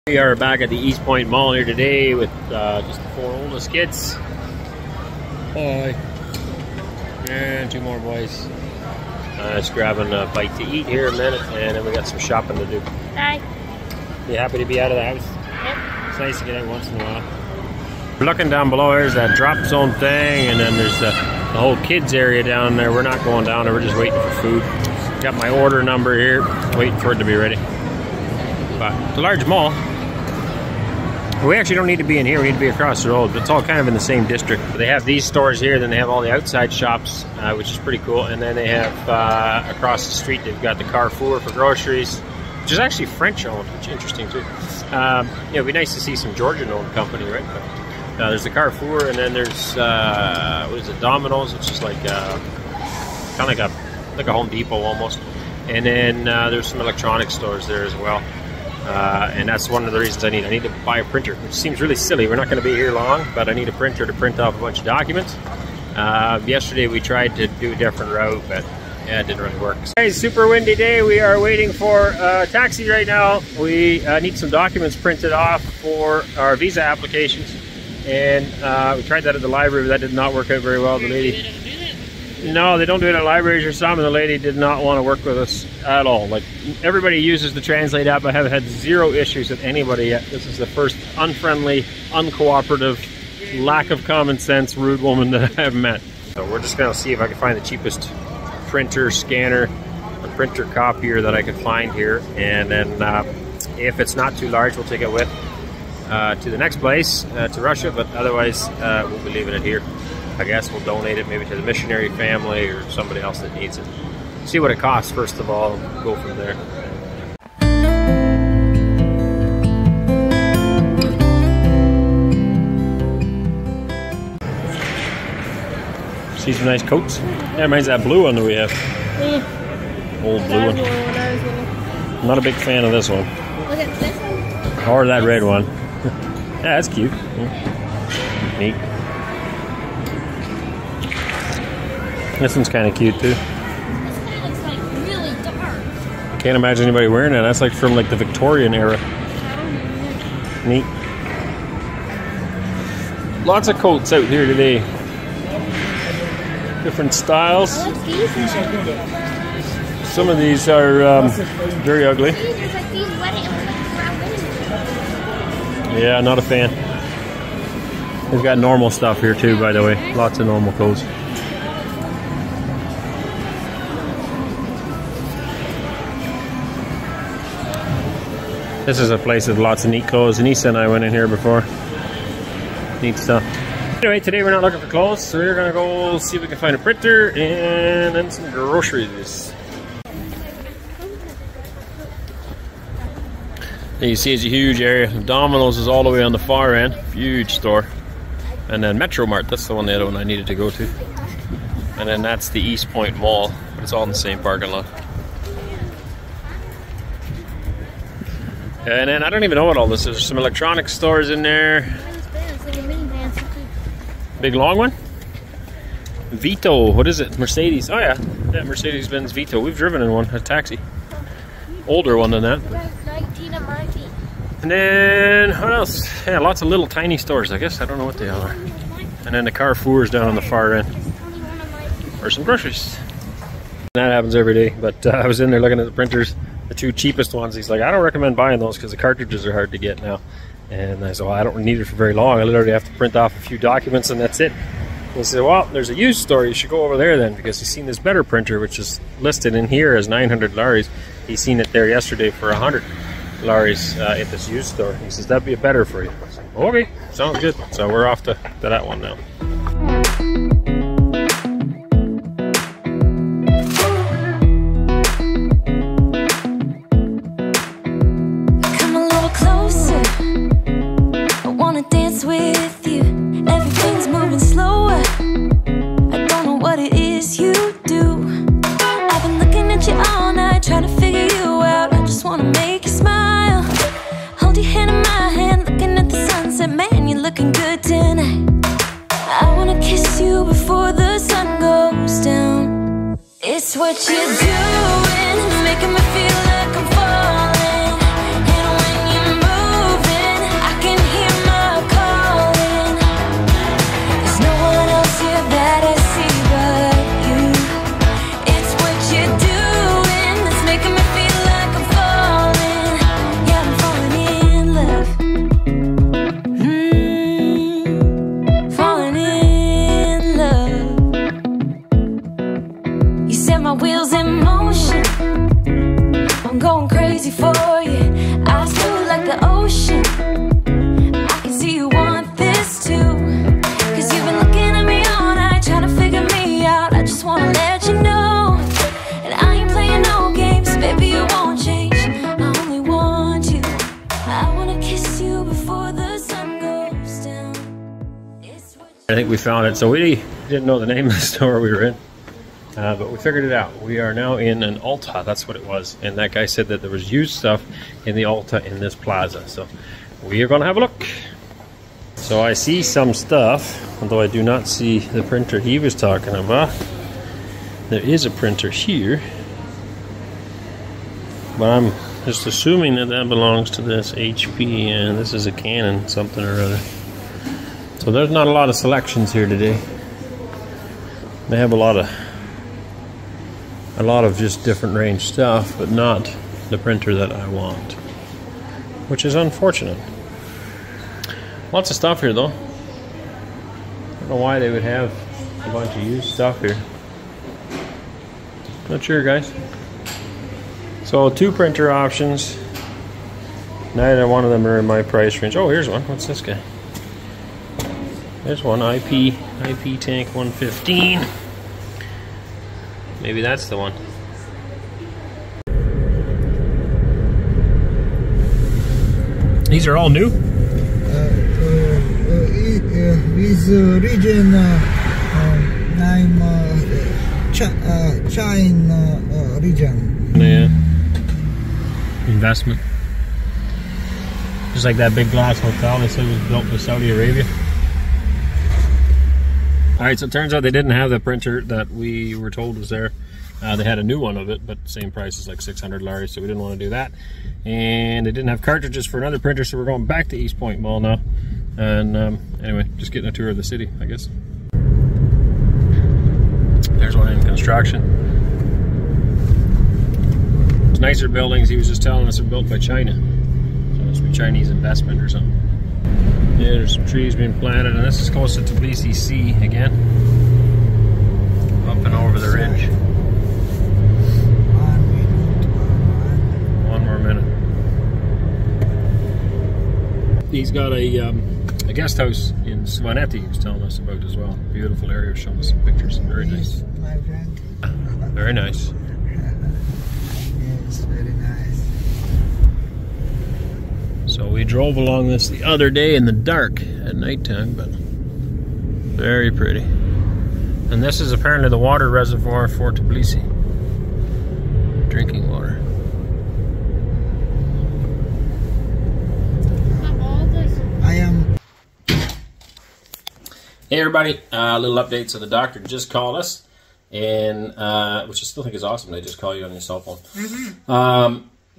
We are back at the East Point Mall here today with just the 4 oldest kids. Boy. And 2 more boys. Just grabbing a bite to eat here in a minute, and then we got some shopping to do. Hi. You happy to be out of the house? Yep. It's nice to get out once in a while. Looking down below, there's that drop zone thing, and then there's the whole kids area down there. We're not going down there, we're just waiting for food. Got my order number here, waiting for it to be ready. But it's a large mall. We actually don't need to be in here, we need to be across the road, but it's all kind of in the same district. They have these stores here, then they have all the outside shops, which is pretty cool, and then they have across the street, they've got the Carrefour for groceries, which is actually French owned, which is interesting too. It'd be nice to see some Georgian owned company, right? But, there's the Carrefour, and then there's, what is it, Domino's, which is like, kind of like a Home Depot almost. And then there's some electronic stores there as well. And that's one of the reasons I need to buy a printer, which seems really silly. We're not going to be here long, but I need a printer to print off a bunch of documents. Yesterday we tried to do a different route, but yeah, it didn't really work. Hey, super windy day. We are waiting for a taxi right now. We need some documents printed off for our visa applications. And we tried that at the library, but that did not work out very well. The lady... No, they don't do it at libraries or some, and the lady did not want to work with us at all. Like, everybody uses the Translate app. I have had 0 issues with anybody yet. This is the first unfriendly, uncooperative, lack of common sense, rude woman that I've met. So we're just going to see if I can find the cheapest printer, scanner, or printer copier that I can find here. And then if it's not too large, we'll take it with to the next place, to Russia. But otherwise, we'll be leaving it here. I guess we'll donate it maybe to the missionary family or somebody else that needs it. See what it costs first of all, and go from there. See some nice coats? Yeah, reminds that blue one that we have. Old blue one. I'm not a big fan of this one. Look at this one. Or that red one. Yeah, that's cute. Neat. This one's kind of cute too. This guy looks like really dark. Can't imagine anybody wearing that. That's like from like the Victorian era. Neat. Lots of coats out here today. Different styles. I like these. Some of these are very ugly. There's like these wedding. Yeah, not a fan. They've got normal stuff here too, by the way. Lots of normal coats. This is a place with lots of neat clothes. Anissa and I went in here before. Neat stuff. Anyway, today we're not looking for clothes, so we're gonna go see if we can find a printer and then some groceries. And you see it's a huge area. Domino's is all the way on the far end. Huge store. And then Metro Mart, that's the other one I needed to go to. And then that's the East Point Mall, but it's all in the same parking lot. And then I don't even know what all this is. There's some electronic stores in there. It's like a minivan. Big long one? Vito, what is it? Mercedes. Oh yeah, Mercedes-Benz Vito. We've driven in one, a taxi. Older one than that. And then, what else? Yeah, lots of little tiny stores, I guess. I don't know what they are. And then the Carrefour is down on the far end. Or some groceries. That happens every day, but I was in there looking at the printers. The 2 cheapest ones. He's like, I don't recommend buying those because the cartridges are hard to get now. And I said, well, I don't need it for very long. I literally have to print off a few documents and that's it. And he said, well, there's a used store. You should go over there then, because he's seen this better printer, which is listed in here as 900 laris. He's seen it there yesterday for 100 laris at this used store. He says, that'd be better for you. I said, okay, sounds good. So we're off to that one now. With you, everything's moving slower. I don't know what it is you do. I've been looking at you all night, trying to figure you out. I just wanna make you smile. Hold your hand in my hand, looking at the sunset. Man, you're looking good tonight. I wanna kiss you before the sun goes down. It's what you're doing, making me feel like I'm falling. And when you move kiss you before the sun goes down. It's what I think we found it. So we didn't know the name of the store we were in, but we figured it out. We are now in an Ulta. That's what it was. And that guy said that there was used stuff in the Ulta in this plaza. So we are going to have a look. So I see some stuff, although I do not see the printer he was talking about. There is a printer here, but I'm just assuming that that belongs to this HP, and this is a Canon something or other. So there's not a lot of selections here today. They have a lot of just different range stuff, but not the printer that I want, which is unfortunate. Lots of stuff here though. I don't know why they would have a bunch of used stuff here. Not sure, guys. So 2 printer options. Neither one of them are in my price range. Oh, here's one. What's this guy? There's one, IP Tank 115. Maybe that's the one. These are all new? With region I'm China region. Yeah. Investment. Just like that big glass hotel they said was built in Saudi Arabia. Alright, so it turns out they didn't have the printer that we were told was there. They had a new one of it, but same price as like 600 Larry, so we didn't want to do that. And they didn't have cartridges for another printer, so we're going back to East Point Mall now. And anyway, just getting a tour of the city, I guess. There's one in construction. It's nicer buildings. He was just telling us they're built by China. So it must be Chinese investment or something. Yeah, there's some trees being planted, and this is close to Tbilisi Sea again. Up and over the ridge. 1 minute. One more minute. He's got a guest house in Svanetti he was telling us about as well. Beautiful area, showing us some pictures. Very nice. My friend. Very nice. Yes, very nice. So we drove along this the other day in the dark at nighttime, but very pretty. And this is apparently the water reservoir for Tbilisi. Drinking water. I am. Hey everybody, a little update. So the doctor just called us, and which I still think is awesome. They just call you on your cell phone.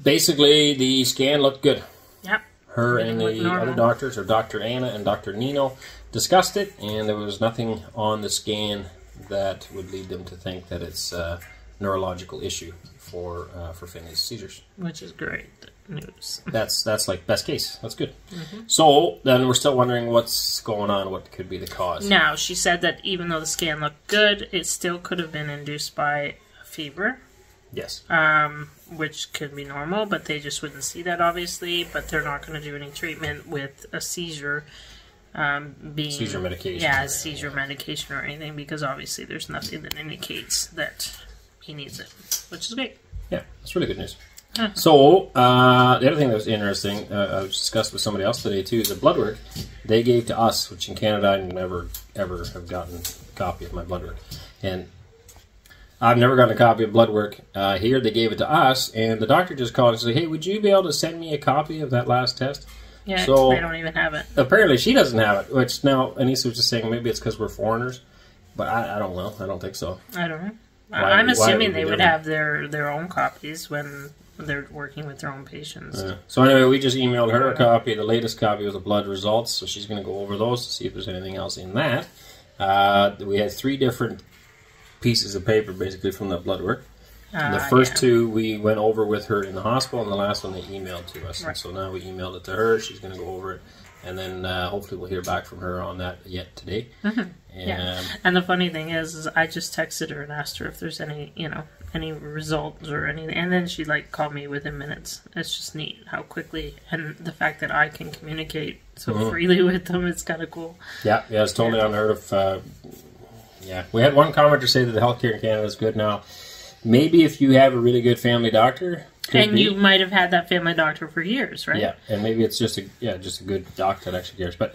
Basically, the scan looked good. Yep. Her and the other doctors, or Dr. Anna and Dr. Nino, discussed it, and there was nothing on the scan that would lead them to think that it's a neurological issue for Finney's seizures. Which is great news. That's like best case. That's good. So then we're still wondering what's going on. What could be the cause? Now, she said that even though the scan looked good, it still could have been induced by a fever. Yes. Which could be normal, but they just wouldn't see that, obviously. But they're not going to do any treatment with a seizure being... Seizure medication. Yeah, seizure medication or anything, because obviously there's nothing that indicates that he needs it, which is great. Yeah, that's really good news. So, the other thing that was interesting, I discussed with somebody else today too, is the blood work they gave to us, which in Canada I never, ever have gotten a copy of my blood work. And I've never gotten a copy of blood work. Here they gave it to us, and the doctor just called and said, hey, would you be able to send me a copy of that last test? Yeah, so, they don't even have it. Apparently she doesn't have it, which now Anissa was just saying maybe it's because we're foreigners, but I don't know. I don't think so. I don't know. Why I'm assuming they be would different? have their own copies when they're working with their own patients. Yeah. So anyway, we just emailed her a copy, the latest copy of the blood results, so she's going to go over those to see if there's anything else in that. We had 3 different pieces of paper, basically, from the blood work. And the first 2 we went over with her in the hospital, and the last one they emailed to us. Right. And so now we emailed it to her. She's going to go over it, and then hopefully we'll hear back from her on that yet today. Yeah. And the funny thing is I just texted her and asked her if there's any, any results or anything, and then she called me within minutes. It's just neat how quickly, and the fact that I can communicate so freely with them, it's kind of cool. Yeah, it's totally unheard of. We had one commenter say that the healthcare in Canada is good now. Maybe if you have a really good family doctor, And you might have had that family doctor for years, right? Yeah, and maybe it's just a good doc that actually cares. But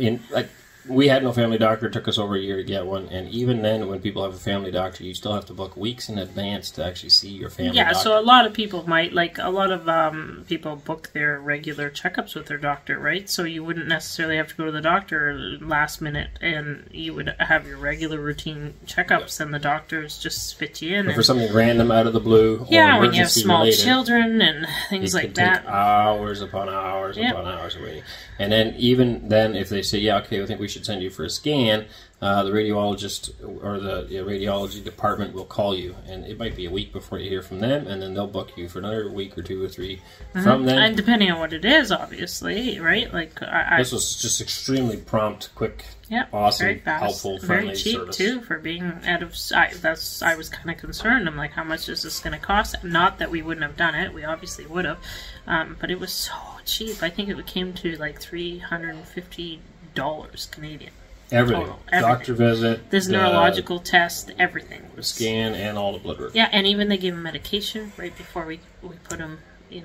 we had no family doctor. It took us over a year to get one. And even then, when people have a family doctor, you still have to book weeks in advance to actually see your family doctor. Yeah, so a lot of people might, people book their regular checkups with their doctor, right? So you wouldn't necessarily have to go to the doctor last minute, and you would have your regular routine checkups, and the doctors just fit you in. Or for something random out of the blue, yeah, when you have small children and things like that. Take hours upon hours upon hours of waiting. And then even then, if they say, yeah, okay, I think we should send you for a scan, the radiologist or the radiology department will call you, and it might be a week before you hear from them, and then they'll book you for another week or 2 or 3 from them. And depending on what it is, obviously, right? Like this was just extremely prompt, quick, yeah, awesome, very fast, helpful, friendly very cheap service. too for being out of. I was kind of concerned. I'm like, how much is this going to cost? Not that we wouldn't have done it. We obviously would have, but it was so cheap. I think it came to like $350 Canadian. Everything. Doctor visit. This neurological test, everything. The scan and all the blood work. Yeah, and even they gave him medication right before we put him,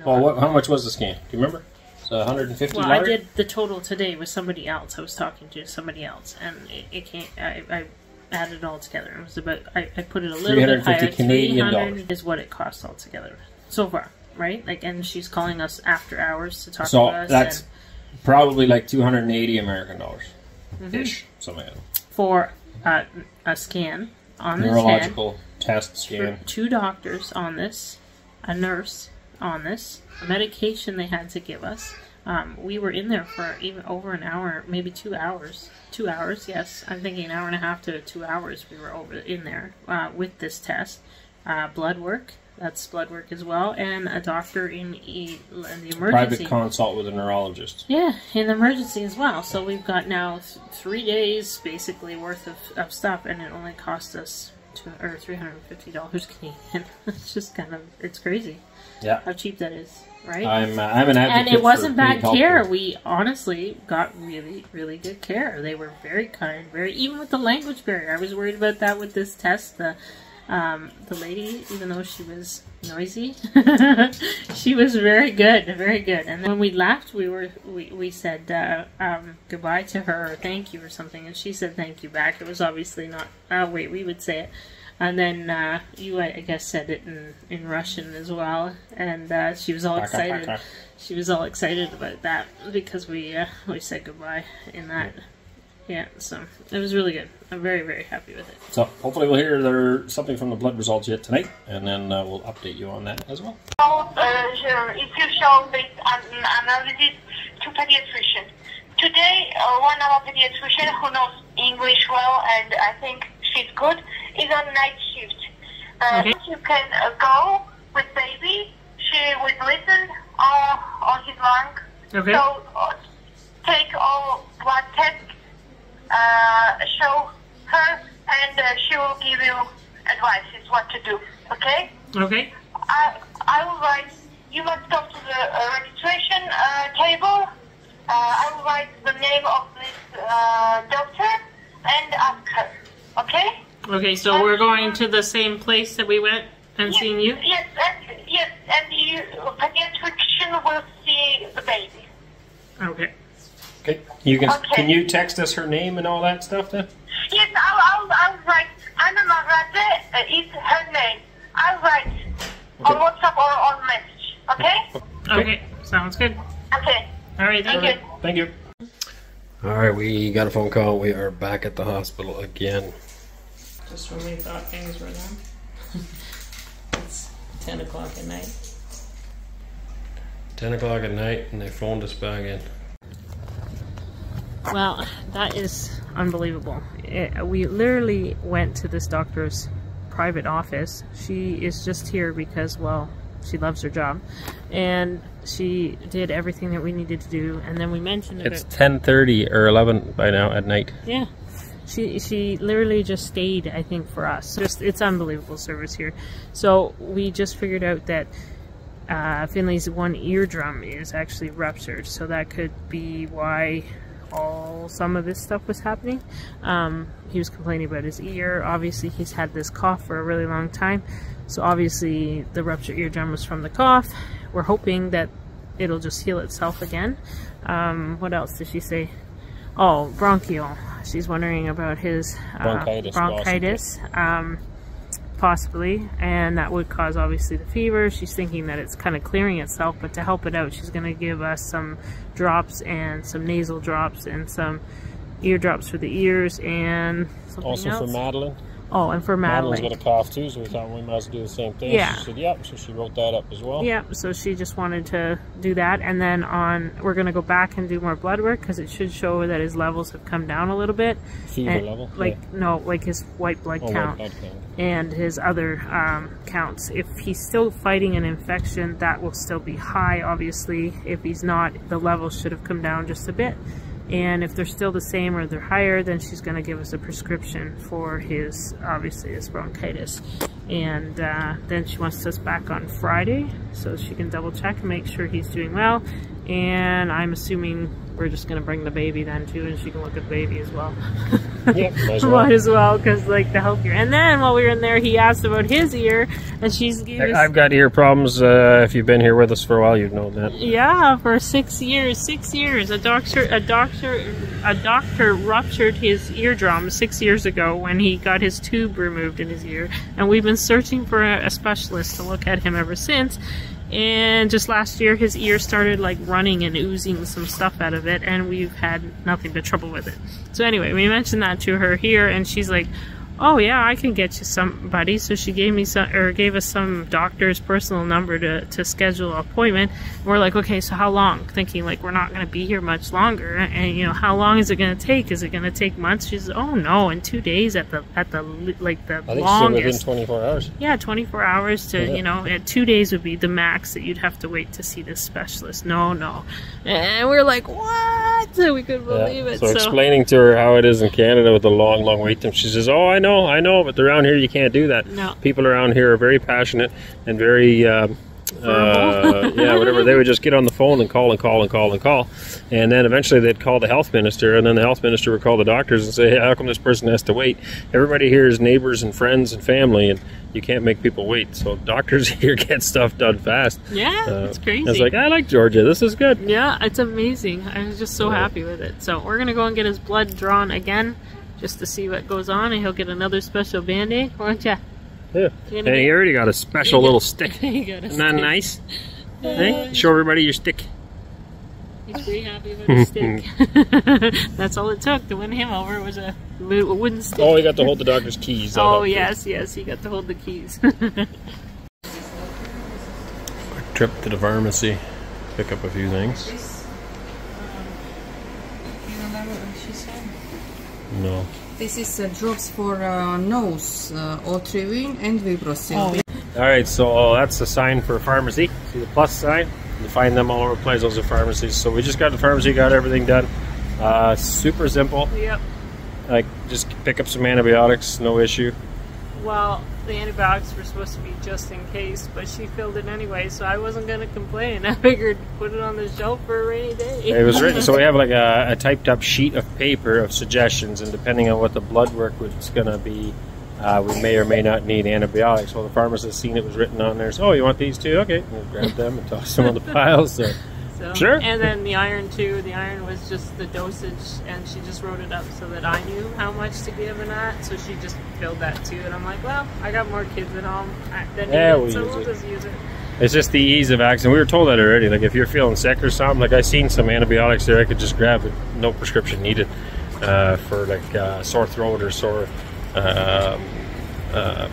Well, how much was the scan? Do you remember? So $150. Well, I did the total today with somebody else. I was talking to somebody else, and it came. I added it all together. It was about. I put it a little bit higher. $300 is what it cost altogether so far, right? Like, and she's calling us after hours to talk to us. So that's probably like $280 American dollars, ish, something like that. For a scan on this neurological test scan. 2 doctors on this, a nurse on this, a medication they had to give us. We were in there for even over an hour, maybe 2 hours. 2 hours, yes. I'm thinking an hour and a half to 2 hours we were over in there with this test. Blood work, that's blood work as well, and a doctor in the emergency. Private consult with a neurologist. Yeah, in the emergency as well. So we've got now 3 days basically worth of stuff, and it only cost us $350 Canadian. It's just it's crazy. Yeah, how cheap that is, right? I'm an advocate. And it wasn't bad care. Helpful. We honestly got really, really good care. They were very kind, even with the language barrier. I was worried about that with this test. The lady, even though she was noisy, she was very good, very good. And then when we left, we said goodbye to her, or thank you, or something, and she said thank you back. It was obviously not. We would say it. And then you, I guess, said it in Russian as well, and she was all excited. She was all excited about that because we said goodbye in that. Yeah, so it was really good. I'm very, very happy with it. So hopefully we'll hear something from the blood results yet tonight, and then we'll update you on that as well. If you show this analysis to pediatrician. Today, one of our pediatrician who knows English well, and I think she's good, is on night shift. Okay. You can go with baby. She would listen on his lung. Okay. So take all blood tests, show her, and she will give you advices what to do. Okay? Okay. I will write. You must go to the registration table. I will write the name of this doctor and ask her. Okay? Okay, so we're going to the same place that we went and seen you? Yes, and the pediatrician will see the baby. Okay. Okay. Can you text us her name and all that stuff then? Yes, I'll write. Anna Marate is her name. I'll write on WhatsApp or on message. Okay? Okay, sounds good. Okay. All right, thank you. Thank you. All right, we got a phone call. We are back at the hospital again. Just when we thought things were done. It's 10 o'clock at night. 10 o'clock at night, and they phoned us back in. Well, that is unbelievable. We literally went to this doctor's private office. She is just here because, well, she loves her job. And she did everything that we needed to do. And then we mentioned It's 10:30 or 11 by now at night. Yeah. She literally just stayed, I think, for us. It's unbelievable service here. So we just figured out that Finley's one eardrum is actually ruptured. So that could be why some of this stuff was happening. He was complaining about his ear. Obviously, he's had this cough for a really long time. So obviously, the ruptured eardrum was from the cough. we're hoping that it'll just heal itself again. What else did she say? Oh, bronchial. She's wondering about his bronchitis, possibly, and that would cause obviously the fever. She's thinking that it's kind of clearing itself, but to help it out, she's going to give us some drops and some nasal drops and some ear drops for the ears and something also else. for Madeline. Oh, and for Madeline. Madeline's got a cough too, so we thought we might as well do the same thing. Yeah. She said, yep, so she wrote that up as well. Yep, so she just wanted to do that. And then we're going to go back and do more blood work because it should show that his levels have come down a little bit. Fever level? Like, yeah. No, like his white blood count. White blood count. And his other counts. If he's still fighting an infection, that will still be high, obviously. If he's not, the levels should have come down just a bit. And if they're still the same or they're higher, then she's going to give us a prescription for his, obviously, his bronchitis. And then she wants us back on Friday so she can double check and make sure he's doing well. And I'm assuming we're just going to bring the baby then too, and she can look at the baby as well. Yep, might as well, because like the health ear. And then while we were in there, he asked about his ear, and she's giving us... I've got ear problems. If you've been here with us for a while, you'd know that. Yeah, for 6 years. 6 years. A doctor ruptured his eardrum 6 years ago when he got his tube removed in his ear, and we've been searching for a specialist to look at him ever since. And just last year, his ear started like running and oozing some stuff out of it, and we've had nothing but trouble with it. So anyway, we mentioned that to her here, and she's like, oh yeah, I can get you somebody. So she gave me some, or gave us some doctor's personal number to schedule an appointment. And we're like, okay, so how long? Thinking like we're not going to be here much longer, and you know, how long is it going to take? Is it going to take months? She says, oh no, in 2 days at the like the I think longest. within 24 hours. Yeah, 24 hours to, you know, 2 days would be the max that you'd have to wait to see this specialist. No. And we're like, what? We couldn't believe it. So explaining to her how it is in Canada with the long wait time, she says, oh, I know, but around here you can't do that. No. People around here are very passionate and very... yeah, whatever. They would just get on the phone and call. And then eventually they'd call the health minister, and then the health minister would call the doctors and say, hey, how come this person has to wait? Everybody here is neighbors and friends and family, and you can't make people wait. So doctors here get stuff done fast. Yeah, it's crazy. I was like, I like Georgia. This is good. Yeah, it's amazing. I was just so happy with it. So we're going to go and get his blood drawn again just to see what goes on, and he'll get another special Band-Aid, won't ya? Yeah. And he already got a special little stick. Isn't that nice? Hey, show everybody your stick. He's pretty happy with his stick. That's all it took to win him over, was a wooden stick. Oh, he got to hold the doctor's keys. Oh, yes, he got to hold the keys. Quick trip to the pharmacy. Pick up a few things. You remember what she said? No. This is drops for nose, Otrivin and Vibrocil. Alright, so that's a sign for a pharmacy. See the plus sign? You find them all over the place. Those are pharmacies. So we just got the pharmacy, got everything done. Super simple. Yep. Like, just pick up some antibiotics, no issue. Well, the antibiotics were supposed to be just in case, but she filled it anyway, so I wasn't going to complain. I figured put it on the shelf for a rainy day. It was written, so we have like a typed up sheet of paper of suggestions, and depending on what the blood work was going to be, we may or may not need antibiotics. Well, the pharmacist seen it was written on there, so, oh, you want these too? Okay. We'll grab them and toss them on the pile, so sure. And then the iron too. The iron was just the dosage, and she just wrote it up so that I knew how much to give and that. So she just filled that too, and I'm like, well, I got more kids at home than needed, so we'll just use it. It's just the ease of access. We were told that already. Like if you're feeling sick or something, like I seen some antibiotics there, I could just grab it, no prescription needed for like sore throat or sore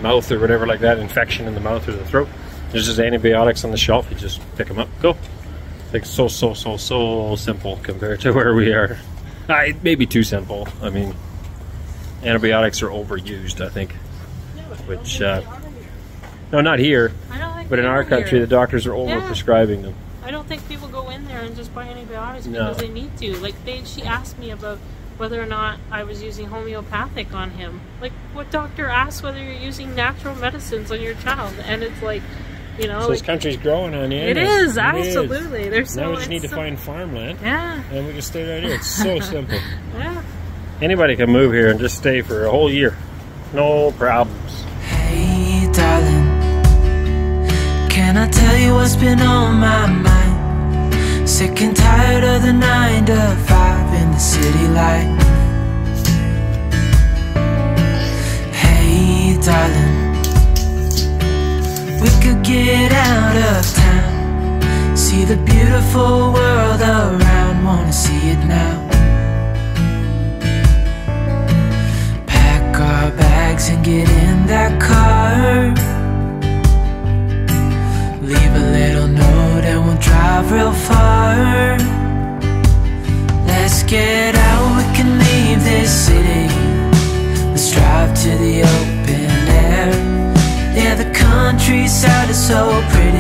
mouth or whatever like that, infection in the mouth or the throat. There's just antibiotics on the shelf. You just pick them up, go. Like so simple compared to where we are. Maybe too simple. I mean, antibiotics are overused, I think. Which, no, not here, but in our country, the doctors are over-prescribing them. I don't think people go in there and just buy antibiotics because they need to. Like, she asked me about whether or not I was using homeopathic on him. Like, what doctor asks whether you're using natural medicines on your child? And it's like, you know, so this country's growing on you. It is, absolutely. There's now we just need to find farmland. Yeah. And we can stay right here. It's so simple. Yeah. Anybody can move here and just stay for a whole year. No problems. Hey, darling, can Can I tell you what's been on my mind? Sick and tired of the 9 to 5 in the city life. Hey darling, we could get out of town, see the beautiful world around, wanna see it now. Pack our bags and get in that car, leave a little note and we'll drive real far. Let's get out, we can leave this city. Let's drive to the open air. Yeah, the countryside is so pretty.